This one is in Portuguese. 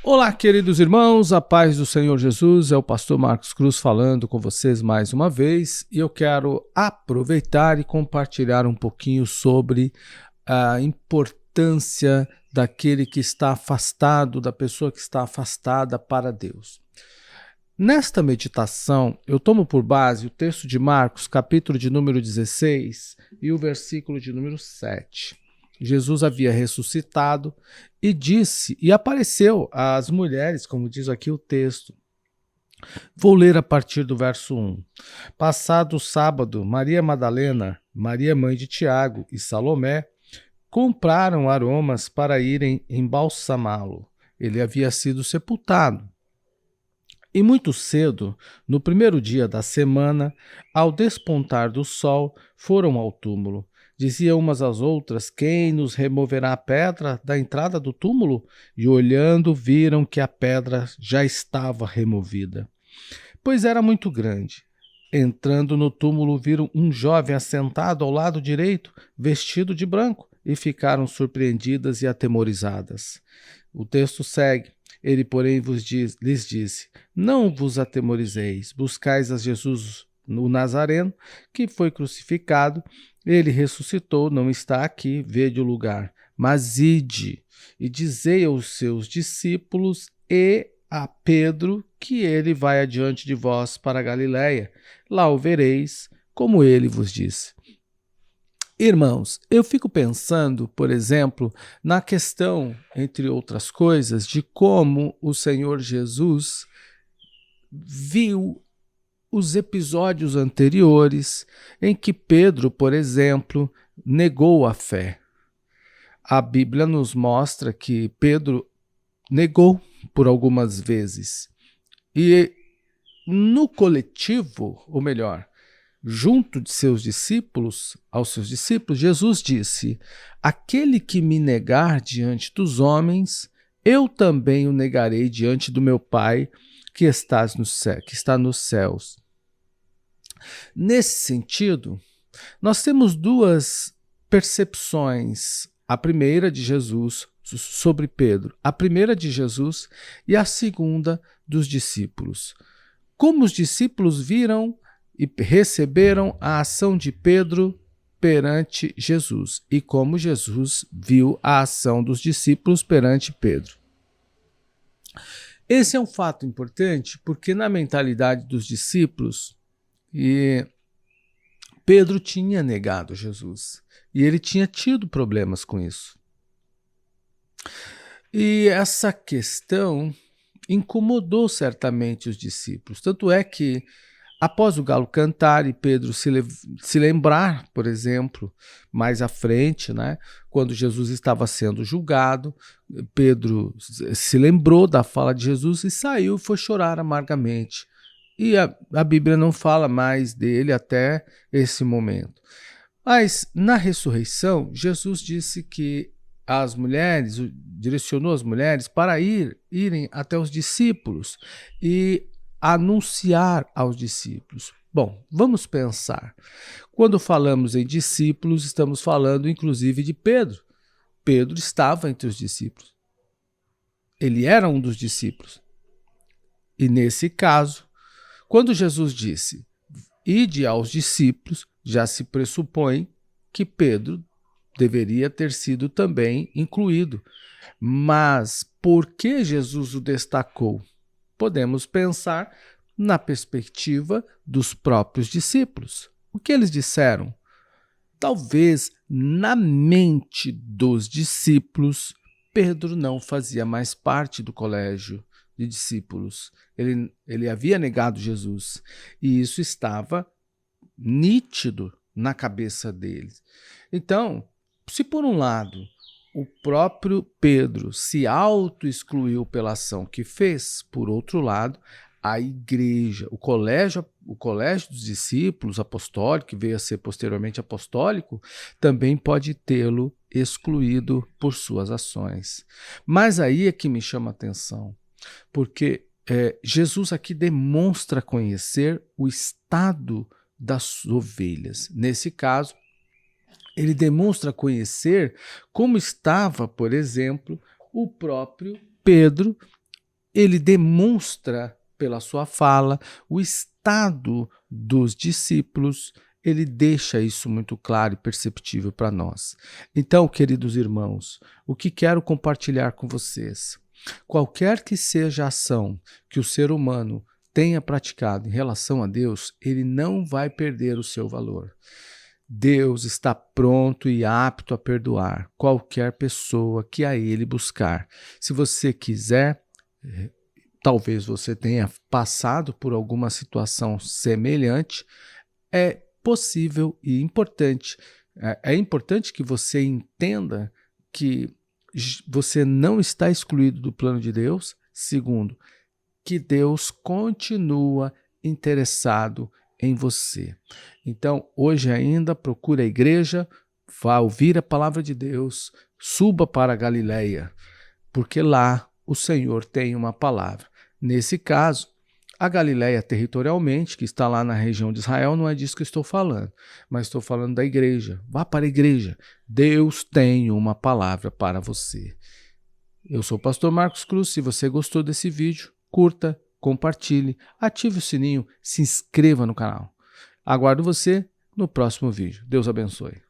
Olá, queridos irmãos, a paz do Senhor Jesus, é o pastor Marcos Cruz falando com vocês mais uma vez e eu quero aproveitar e compartilhar um pouquinho sobre a importância daquele que está afastado, da pessoa que está afastada para Deus. Nesta meditação, eu tomo por base o texto de Marcos, capítulo de número 16 e o versículo de número 7. Jesus havia ressuscitado e disse, e apareceu às mulheres, como diz aqui o texto. Vou ler a partir do verso 1. Passado o sábado, Maria Madalena, Maria mãe de Tiago e Salomé compraram aromas para irem embalsamá-lo. Ele havia sido sepultado. E muito cedo, no primeiro dia da semana, ao despontar do sol, foram ao túmulo. Diziam umas às outras: quem nos removerá a pedra da entrada do túmulo? E olhando, viram que a pedra já estava removida, pois era muito grande. Entrando no túmulo, viram um jovem assentado ao lado direito, vestido de branco, e ficaram surpreendidas e atemorizadas. O texto segue. Ele, porém, lhes disse: não vos atemorizeis, buscais a Jesus o Nazareno, que foi crucificado. Ele ressuscitou, não está aqui, vede o lugar. Mas ide e dizei aos seus discípulos e a Pedro que ele vai adiante de vós para a Galiléia. Lá o vereis, como ele vos disse. Irmãos, eu fico pensando, por exemplo, na questão, entre outras coisas, de como o Senhor Jesus viu os episódios anteriores em que Pedro, por exemplo, negou a fé. A Bíblia nos mostra que Pedro negou por algumas vezes. E no coletivo, ou melhor, junto de seus discípulos, aos seus discípulos, Jesus disse: aquele que me negar diante dos homens, eu também o negarei diante do meu Pai que está nos céus. Nesse sentido, nós temos duas percepções. A primeira de Jesus sobre Pedro, a primeira de Jesus e a segunda dos discípulos. Como os discípulos viram e receberam a ação de Pedro perante Jesus e como Jesus viu a ação dos discípulos perante Pedro. Esse é um fato importante porque na mentalidade dos discípulos, Pedro tinha negado Jesus e ele tinha tido problemas com isso. E essa questão incomodou certamente os discípulos, tanto é que após o galo cantar e Pedro se lembrar, por exemplo, mais à frente, né, quando Jesus estava sendo julgado, Pedro se lembrou da fala de Jesus e saiu e foi chorar amargamente. E a Bíblia não fala mais dele até esse momento. Mas na ressurreição, Jesus disse que as mulheres, direcionou as mulheres para irem até os discípulos e anunciar aos discípulos. Bom, vamos pensar. Quando falamos em discípulos, estamos falando inclusive de Pedro. Pedro estava entre os discípulos. Ele era um dos discípulos. E nesse caso, quando Jesus disse, ide aos discípulos, já se pressupõe que Pedro deveria ter sido também incluído. Mas por que Jesus o destacou? Podemos pensar na perspectiva dos próprios discípulos. O que eles disseram? Talvez na mente dos discípulos, Pedro não fazia mais parte do colégio de discípulos. Ele havia negado Jesus e isso estava nítido na cabeça deles. Então, se por um lado o próprio Pedro se auto-excluiu pela ação que fez, por outro lado, a igreja, o colégio dos discípulos apostólico, que veio a ser posteriormente apostólico, também pode tê-lo excluído por suas ações. Mas aí é que me chama a atenção, porque Jesus aqui demonstra conhecer o estado das ovelhas. Nesse caso, ele demonstra conhecer como estava, por exemplo, o próprio Pedro ele demonstra pela sua fala o estado dos discípulos, ele deixa isso muito claro e perceptível para nós. Então, queridos irmãos, o que quero compartilhar com vocês? Qualquer que seja a ação que o ser humano tenha praticado em relação a Deus, ele não vai perder o seu valor. Deus está pronto e apto a perdoar qualquer pessoa que a ele buscar. Se você quiser, talvez você tenha passado por alguma situação semelhante, é possível e importante. É importante que você entenda que você não está excluído do plano de Deus. Segundo, que Deus continua interessado em você. Então, hoje ainda, procure a igreja, vá ouvir a palavra de Deus, suba para a Galileia, porque lá o Senhor tem uma palavra. Nesse caso, a Galileia territorialmente, que está lá na região de Israel, não é disso que eu estou falando, mas estou falando da igreja. Vá para a igreja. Deus tem uma palavra para você. Eu sou o pastor Marcos Cruz. Se você gostou desse vídeo, curta, compartilhe, ative o sininho, se inscreva no canal. Aguardo você no próximo vídeo. Deus abençoe.